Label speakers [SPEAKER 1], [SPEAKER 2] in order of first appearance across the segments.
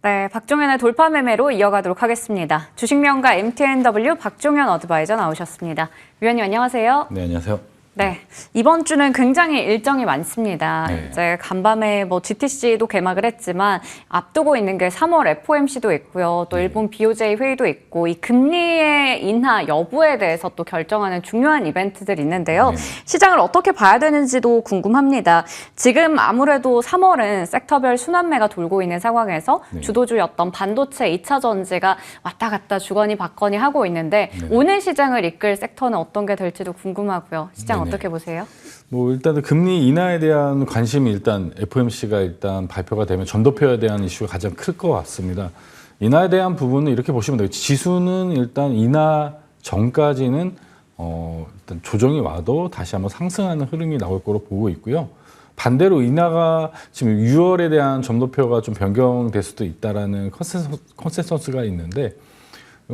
[SPEAKER 1] 네, 박종현의 돌파 매매로 이어가도록 하겠습니다. 주식명가 MTNW 박종현 어드바이저 나오셨습니다. 위원님 안녕하세요.
[SPEAKER 2] 네, 안녕하세요.
[SPEAKER 1] 네, 이번 주는 굉장히 일정이 많습니다.
[SPEAKER 2] 네.
[SPEAKER 1] 이제 간밤에 GTC도 개막을 했지만 앞두고 있는 게 3월 FOMC도 있고요. 또 일본 BOJ 회의도 있고 이 금리의 인하 여부에 대해서 또 결정하는 중요한 이벤트들이 있는데요.
[SPEAKER 2] 네.
[SPEAKER 1] 시장을 어떻게 봐야 되는지도 궁금합니다. 지금 아무래도 3월은 섹터별 순환매가 돌고 있는 상황에서 주도주였던 반도체 2차 전지가 왔다 갔다 주거니 받거니 하고 있는데 오늘 시장을 이끌 섹터는 어떤 게 될지도 궁금하고요. 시장 어떻게 보세요?
[SPEAKER 2] 일단은 금리 인하에 대한 관심이 일단 FOMC가 일단 발표가 되면 전도표에 대한 이슈가 가장 클 것 같습니다. 인하에 대한 부분은 이렇게 보시면 돼요. 지수는 일단 인하 전까지는 일단 조정이 와도 다시 한번 상승하는 흐름이 나올 거로 보고 있고요. 반대로 인하가 지금 6월에 대한 전도표가 좀 변경될 수도 있다라는 컨센서스가 있는데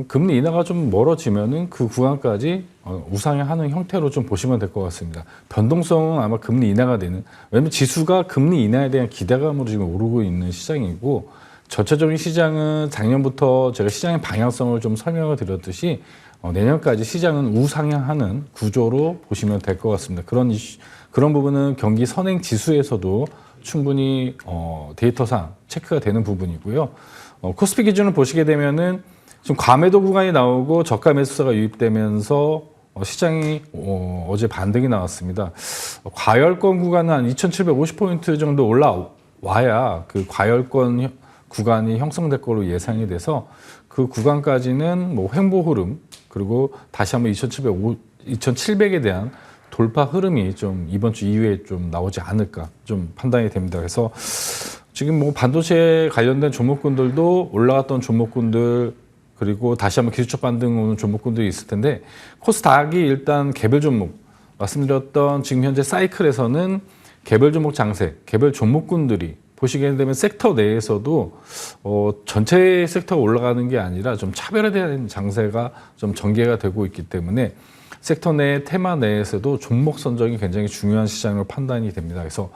[SPEAKER 2] 금리 인하가 좀 멀어지면은 그 구간까지 우상향하는 형태로 좀 보시면 될 것 같습니다. 변동성은 아마 금리 인하가 되는, 왜냐하면 지수가 금리 인하에 대한 기대감으로 지금 오르고 있는 시장이고 전체적인 시장은 작년부터 제가 시장의 방향성을 좀 설명을 드렸듯이 내년까지 시장은 우상향하는 구조로 보시면 될 것 같습니다. 그런 부분은 경기 선행 지수에서도 충분히 데이터상 체크가 되는 부분이고요. 코스피 기준을 보시게 되면은 지금 과매도 구간이 나오고 저가 매수세가 유입되면서 시장이 어제 반등이 나왔습니다. 과열권 구간은 한 2,750포인트 정도 올라와야 그 과열권 구간이 형성될 걸로 예상이 돼서 그 구간까지는 횡보 흐름 그리고 다시 한번 2,700에 대한 돌파 흐름이 좀 이번 주 이후에 좀 나오지 않을까 좀 판단이 됩니다. 그래서 지금 반도체 관련된 종목군들도 올라갔던 종목군들 그리고 다시 한번 기술적 반등 오는 종목군들이 있을 텐데 코스닥이 일단 개별 종목 말씀드렸던 지금 현재 사이클에서는 개별 종목 장세, 개별 종목군들이 보시게 되면 섹터 내에서도 전체 섹터가 올라가는 게 아니라 좀 차별화된 장세가 좀 전개가 되고 있기 때문에 섹터 내 테마 내에서도 종목 선정이 굉장히 중요한 시장으로 판단이 됩니다. 그래서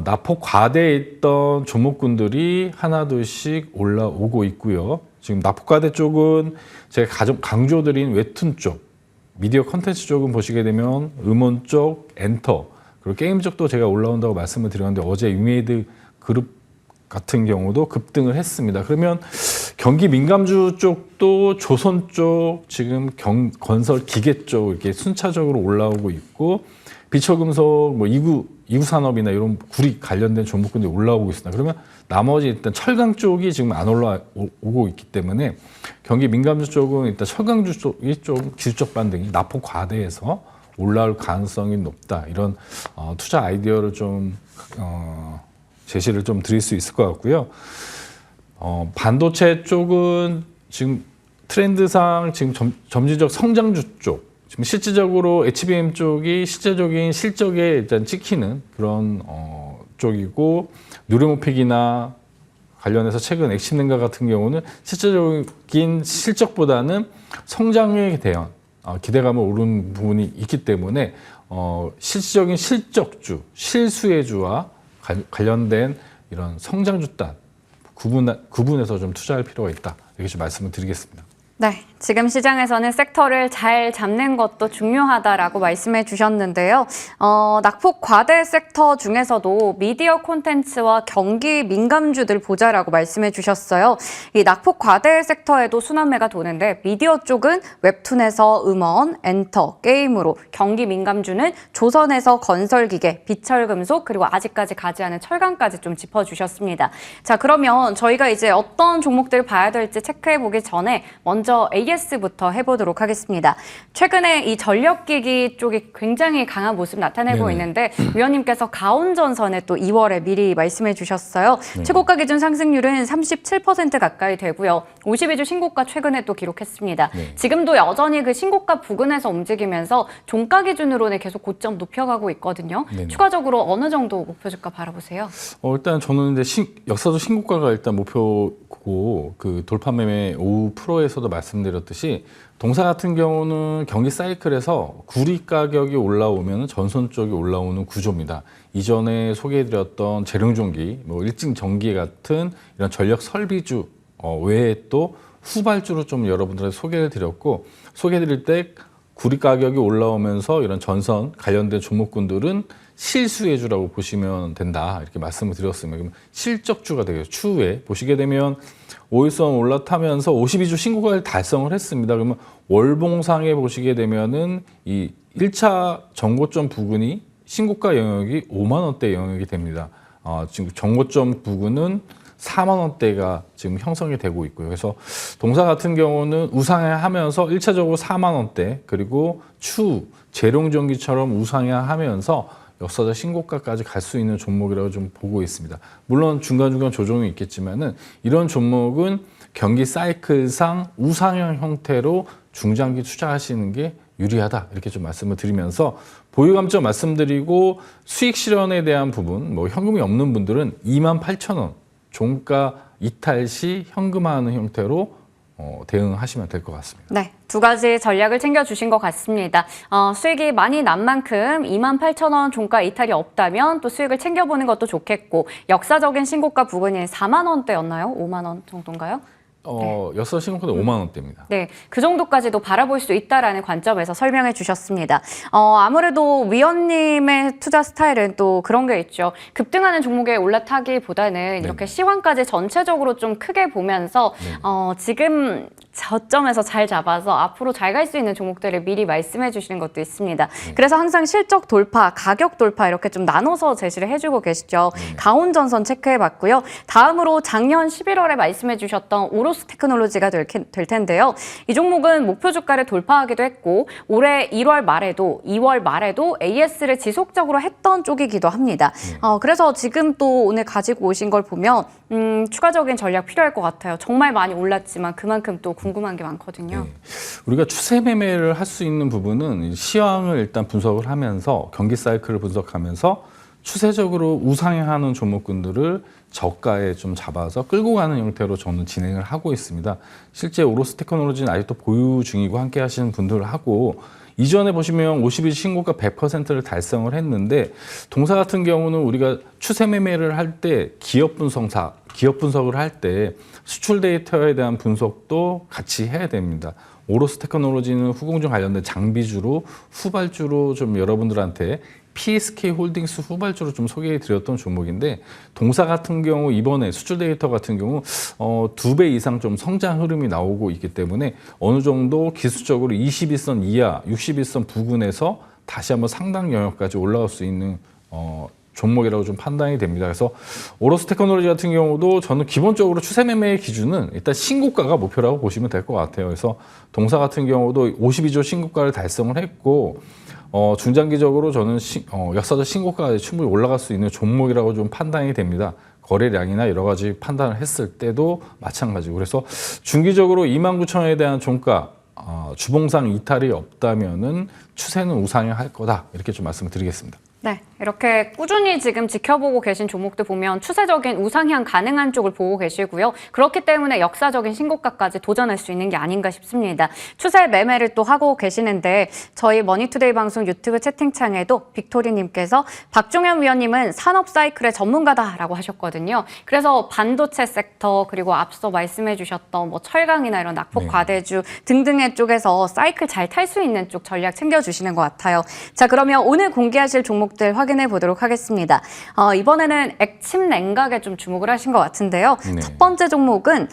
[SPEAKER 2] 낙폭 과대에 있던 종목군들이 하나둘씩 올라오고 있고요. 지금 낙폭과대 쪽은 제가 가장 강조드린 웹툰 쪽, 미디어 컨텐츠 쪽은 보시게 되면 음원 쪽, 엔터, 그리고 게임 쪽도 제가 올라온다고 말씀을 드렸는데 어제 유메이드 그룹 같은 경우도 급등을 했습니다. 그러면 경기 민감주 쪽도 조선 쪽, 지금 건설 기계 쪽 이렇게 순차적으로 올라오고 있고 비철금속, 이구 산업이나 이런 구리 관련된 종목군들이 올라오고 있습니다. 그러면 나머지 일단 철강 쪽이 지금 안 올라오고 있기 때문에 경기 민감주 쪽은 일단 철강주 쪽이 좀 기술적 반등이 낙폭 과대해서 올라올 가능성이 높다. 이런 투자 아이디어를 좀 제시를 좀 드릴 수 있을 것 같고요. 반도체 쪽은 지금 트렌드상 지금 점진적 성장주 쪽 지금 실질적으로 HBM 쪽이 실제적인 실적에 일단 찍히는 그런 쪽이고 누리모픽이나 관련해서 최근 엑심냉가 같은 경우는 실제적인 실적보다는 성장에 대한 기대감을 오른 부분이 있기 때문에 실질적인 실적주, 실수혜주와 관련된 이런 성장주단 구분해서 좀 투자할 필요가 있다. 이렇게 좀 말씀을 드리겠습니다.
[SPEAKER 1] 네, 지금 시장에서는 섹터를 잘 잡는 것도 중요하다라고 말씀해 주셨는데요. 낙폭 과대 섹터 중에서도 미디어 콘텐츠와 경기 민감주들 보자라고 말씀해 주셨어요. 이 낙폭 과대 섹터에도 순환매가 도는데 미디어 쪽은 웹툰에서 음원, 엔터, 게임으로 경기 민감주는 조선에서 건설기계, 비철금속 그리고 아직까지 가지 않은 철강까지 좀 짚어주셨습니다. 자, 그러면 저희가 이제 어떤 종목들 봐야 될지 체크해 보기 전에 먼저 AS부터 해보도록 하겠습니다. 최근에 이 전력기기 쪽이 굉장히 강한 모습 나타내고 있는데 위원님께서 가온전선에 또 2월에 미리 말씀해 주셨어요. 최고가 기준 상승률은 37% 가까이 되고요. 52주 신고가 최근에 또 기록했습니다. 지금도 여전히 그 신고가 부근에서 움직이면서 종가 기준으로는 계속 고점 높여가고 있거든요. 추가적으로 어느 정도 목표 주가 바라보세요?
[SPEAKER 2] 일단 저는 역사적 신고가가 일단 목표고 그 돌파 매매 5%에서도 말씀드렸던 말씀드렸듯이 동사 같은 경우는 경기 사이클에서 구리 가격이 올라오면 전선 쪽이 올라오는 구조입니다. 이전에 소개해드렸던 재룡전기, 뭐 일진전기 같은 이런 전력 설비주 외에 또 후발주로 좀 여러분들한테 소개를 드렸고, 소개해드릴 때 구리 가격이 올라오면서 이런 전선 관련된 종목군들은 실수혜주라고 보시면 된다, 이렇게 말씀을 드렸습니다. 그럼 실적주가 되겠죠. 추후에 보시게 되면 5일선 올라타면서 52주 신고가를 달성을 했습니다. 그러면 월봉상에 보시게 되면은 이 1차 정고점 부근이 신고가 영역이 5만 원대 영역이 됩니다. 지금 정고점 부근은 4만 원대가 지금 형성이 되고 있고요. 그래서 동사 같은 경우는 우상향하면서 1차적으로 4만 원대, 그리고 추후 재룡전기처럼 우상향하면서 역사적 신고가까지 갈 수 있는 종목이라고 좀 보고 있습니다. 물론 중간중간 조정이 있겠지만은 이런 종목은 경기 사이클상 우상향 형태로 중장기 투자하시는 게 유리하다, 이렇게 좀 말씀을 드리면서 보유 감점 말씀드리고, 수익 실현에 대한 부분, 뭐 현금이 없는 분들은 28,000원 종가 이탈 시 현금화하는 형태로 대응하시면 될 것 같습니다.
[SPEAKER 1] 네, 두 가지 전략을 챙겨주신 것 같습니다. 수익이 많이 난 만큼 28,000원 종가 이탈이 없다면 또 수익을 챙겨보는 것도 좋겠고, 역사적인 신고가 부근이 4만 원대였나요? 5만 원 정도인가요?
[SPEAKER 2] 역사 신고가는 5만 원대입니다.
[SPEAKER 1] 네, 그 정도까지도 바라볼 수 있다라는 관점에서 설명해 주셨습니다. 아무래도 위원님의 투자 스타일은 또 그런 게 있죠. 급등하는 종목에 올라타기보다는 이렇게 시황까지 전체적으로 좀 크게 보면서 지금 저점에서 잘 잡아서 앞으로 잘 갈 수 있는 종목들을 미리 말씀해 주시는 것도 있습니다. 그래서 항상 실적 돌파, 가격 돌파 이렇게 좀 나눠서 제시를 해주고 계시죠. 가온전선 체크해 봤고요. 다음으로 작년 11월에 말씀해 주셨던 오로스 테크놀로지가 될 텐데요. 이 종목은 목표 주가를 돌파하기도 했고, 올해 1월 말에도 2월 말에도 AS를 지속적으로 했던 쪽이기도 합니다. 그래서 지금 또 오늘 가지고 오신 걸 보면 추가적인 전략 필요할 것 같아요. 정말 많이 올랐지만 그만큼 또 궁금한 게 많거든요.
[SPEAKER 2] 네. 우리가 추세 매매를 할 수 있는 부분은 시황을 일단 분석을 하면서 경기 사이클을 분석하면서 추세적으로 우상향하는 종목군들을 저가에 좀 잡아서 끌고 가는 형태로 저는 진행을 하고 있습니다. 실제 오로스 테크놀로지는 아직도 보유 중이고 함께 하시는 분들하고, 이전에 보시면 50일 신고가 100%를 달성을 했는데, 동사 같은 경우는 우리가 추세 매매를 할 때 기업 분석을 할 때 수출 데이터에 대한 분석도 같이 해야 됩니다. 오로스 테크놀로지는 후공정 관련된 장비주로 후발주로 좀 여러분들한테 PSK 홀딩스 후발주로 좀 소개해 드렸던 종목인데, 동사 같은 경우 이번에 수출 데이터 같은 경우 2배 이상 좀 성장 흐름이 나오고 있기 때문에 어느 정도 기술적으로 21선 이하, 61선 부근에서 다시 한번 상당 영역까지 올라갈 수 있는 종목이라고 좀 판단이 됩니다. 그래서 오로스 테크놀로지 같은 경우도 저는 기본적으로 추세 매매의 기준은 일단 신고가가 목표라고 보시면 될 것 같아요. 그래서 동사 같은 경우도 52조 신고가를 달성을 했고, 중장기적으로 저는 역사적 신고가가 충분히 올라갈 수 있는 종목이라고 좀 판단이 됩니다. 거래량이나 여러 가지 판단을 했을 때도 마찬가지고, 그래서 중기적으로 29,000원에 대한 종가 주봉상 이탈이 없다면은 추세는 우상향할 거다, 이렇게 좀 말씀을 드리겠습니다.
[SPEAKER 1] 네, 이렇게 꾸준히 지금 지켜보고 계신 종목들 보면 추세적인 우상향 가능한 쪽을 보고 계시고요. 그렇기 때문에 역사적인 신고가까지 도전할 수 있는 게 아닌가 싶습니다. 추세 매매를 또 하고 계시는데, 저희 머니투데이 방송 유튜브 채팅창에도 빅토리님께서 박종현 위원님은 산업 사이클의 전문가다라고 하셨거든요. 그래서 반도체 섹터, 그리고 앞서 말씀해 주셨던 뭐 철강이나 이런 낙폭 과대주 등등의 쪽에서 사이클 잘 탈 수 있는 쪽 전략 챙겨주시는 것 같아요. 자, 그러면 오늘 공개하실 종목들 확인해 보도록 하겠습니다. 이번에는 액침 냉각에 좀 주목을 하신 것 같은데요. 첫 번째 종목은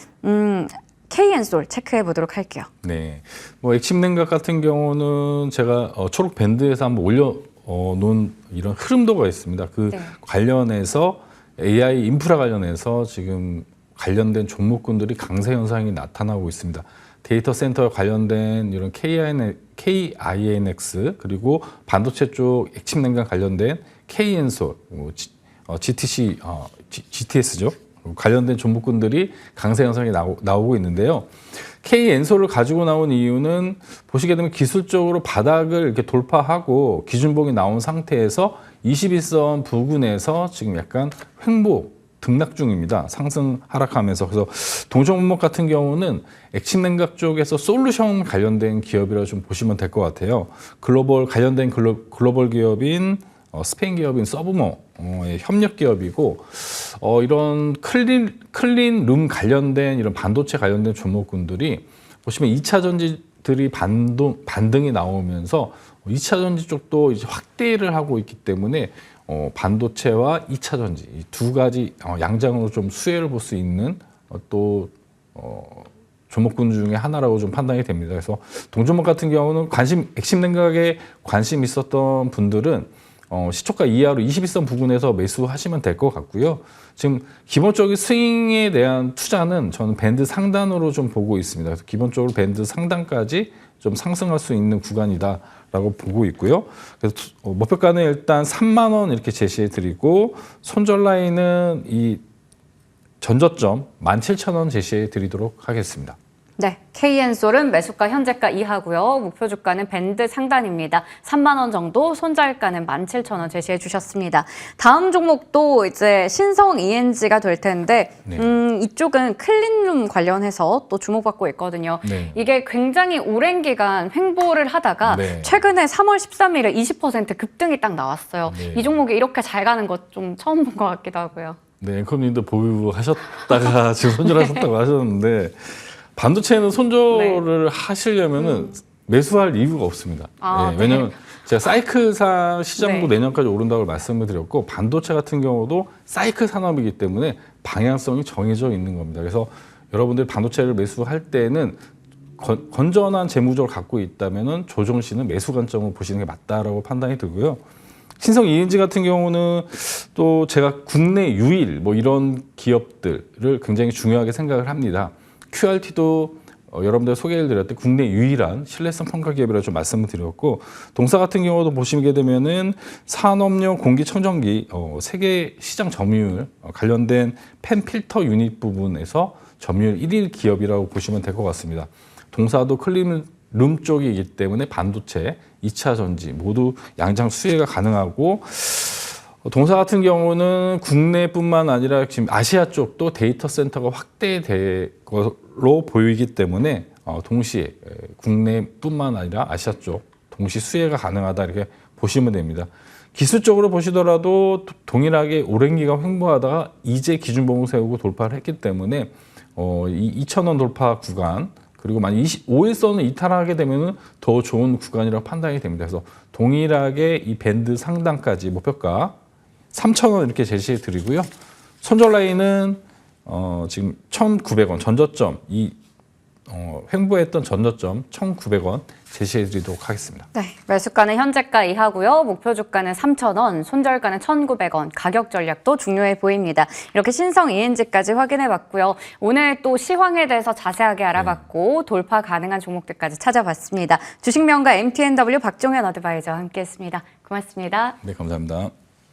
[SPEAKER 1] KN솔 체크해 보도록 할게요.
[SPEAKER 2] 네, 뭐 액침 냉각 같은 경우는 제가 초록 밴드에서 한번 올려놓은 이런 흐름도가 있습니다. 그 관련해서 AI 인프라 관련해서 지금 관련된 종목군들이 강세 현상이 나타나고 있습니다. 데이터 센터 관련된 이런 KINX, 그리고 반도체 쪽 액침 냉각 관련된 KN솔, GTS죠. 관련된 종목군들이 강세 현상이 나오고 있는데요. KN솔을 가지고 나온 이유는 보시게 되면 기술적으로 바닥을 이렇게 돌파하고 기준봉이 나온 상태에서 21선 부근에서 지금 약간 횡보 등락 중입니다. 상승 하락하면서. 그래서 동종목 같은 경우는 액침 냉각 쪽에서 솔루션 관련된 기업이라 좀 보시면 될 것 같아요. 글로벌 관련된 글로벌 기업인 스페인 기업인 서브모의 협력 기업이고 이런 클린 룸 관련된 이런 반도체 관련된 종목군들이 보시면 2차 전지들이 반등이 나오면서 2차 전지 쪽도 이제 확대를 하고 있기 때문에 반도체와 2차 전지 이 두 가지 양장으로 좀 수혜를 볼 수 있는 또 종목군 중에 하나라고 좀 판단이 됩니다. 그래서 동종목 같은 경우는 액침 냉각에 관심 있었던 분들은 시초가 이하로 21선 부근에서 매수하시면 될 것 같고요. 지금 기본적인 스윙에 대한 투자는 저는 밴드 상단으로 좀 보고 있습니다. 그래서 기본적으로 밴드 상단까지 좀 상승할 수 있는 구간이다라고 보고 있고요. 그래서 목표가는 일단 3만 원 이렇게 제시해 드리고 손절 라인은 이 전저점 17,000원 제시해 드리도록 하겠습니다.
[SPEAKER 1] 네, KN솔은 매수가 현재가 이하고요. 목표 주가는 밴드 상단입니다. 3만 원 정도, 손절가는 17,000원 제시해 주셨습니다. 다음 종목도 이제 신성 ENG가 될 텐데
[SPEAKER 2] 네.
[SPEAKER 1] 이쪽은 클린룸 관련해서 또 주목받고 있거든요.
[SPEAKER 2] 네.
[SPEAKER 1] 이게 굉장히 오랜 기간 횡보를 하다가
[SPEAKER 2] 네.
[SPEAKER 1] 최근에 3월 13일에 20% 급등이 딱 나왔어요.
[SPEAKER 2] 네.
[SPEAKER 1] 이 종목이 이렇게 잘 가는 것 좀 처음 본 것 같기도 하고요.
[SPEAKER 2] 네, 앵커님도 보유하셨다가 지금 손절하셨다고 하셨는데 반도체는 손절을 하시려면은 매수할 이유가 없습니다.
[SPEAKER 1] 네.
[SPEAKER 2] 왜냐하면 제가 사이클상 시장도
[SPEAKER 1] 네.
[SPEAKER 2] 내년까지 오른다고 말씀을 드렸고 반도체 같은 경우도 사이클 산업이기 때문에 방향성이 정해져 있는 겁니다. 그래서 여러분들이 반도체를 매수할 때는 건전한 재무적을 갖고 있다면은 조정 시는 매수 관점으로 보시는 게 맞다라고 판단이 들고요. 신성 ENG 같은 경우는 또 제가 국내 유일 뭐 이런 기업들을 굉장히 중요하게 생각을 합니다. QRT도 여러분들 소개를 드렸던 국내 유일한 신뢰성 평가 기업이라고 좀 말씀을 드렸고 동사 같은 경우도 보시게 되면은 산업용 공기청정기 세계 시장 점유율 관련된 펜 필터 유닛 부분에서 점유율 1위 기업이라고 보시면 될 것 같습니다. 동사도 클린룸 쪽이기 때문에 반도체, 2차 전지 모두 양장 수혜가 가능하고 동사 같은 경우는 국내뿐만 아니라 지금 아시아 쪽도 데이터 센터가 확대될 것으로 보이기 때문에 동시에 국내뿐만 아니라 아시아 쪽 동시 수혜가 가능하다 이렇게 보시면 됩니다. 기술적으로 보시더라도 동일하게 오랜 기간 횡보하다가 이제 기준봉을 세우고 돌파를 했기 때문에 이 2,000원 돌파 구간 그리고 만약 25일선을 이탈하게 되면 더 좋은 구간이라고 판단이 됩니다. 그래서 동일하게 이 밴드 상단까지 목표가 3,000원 이렇게 제시해 드리고요. 손절 라인은 지금 1,900원 전저점 횡보했던 전저점 1,900원 제시해 드리도록 하겠습니다.
[SPEAKER 1] 네, 매수가는 현재가 이하고요. 목표 주가는 3,000원, 손절가는 1,900원. 가격 전략도 중요해 보입니다. 이렇게 신성 ENG까지 확인해 봤고요. 오늘 또 시황에 대해서 자세하게 알아봤고 돌파 가능한 종목들까지 찾아봤습니다. 주식명가 MTNW 박종현 어드바이저와 함께했습니다. 고맙습니다.
[SPEAKER 2] 네, 감사합니다.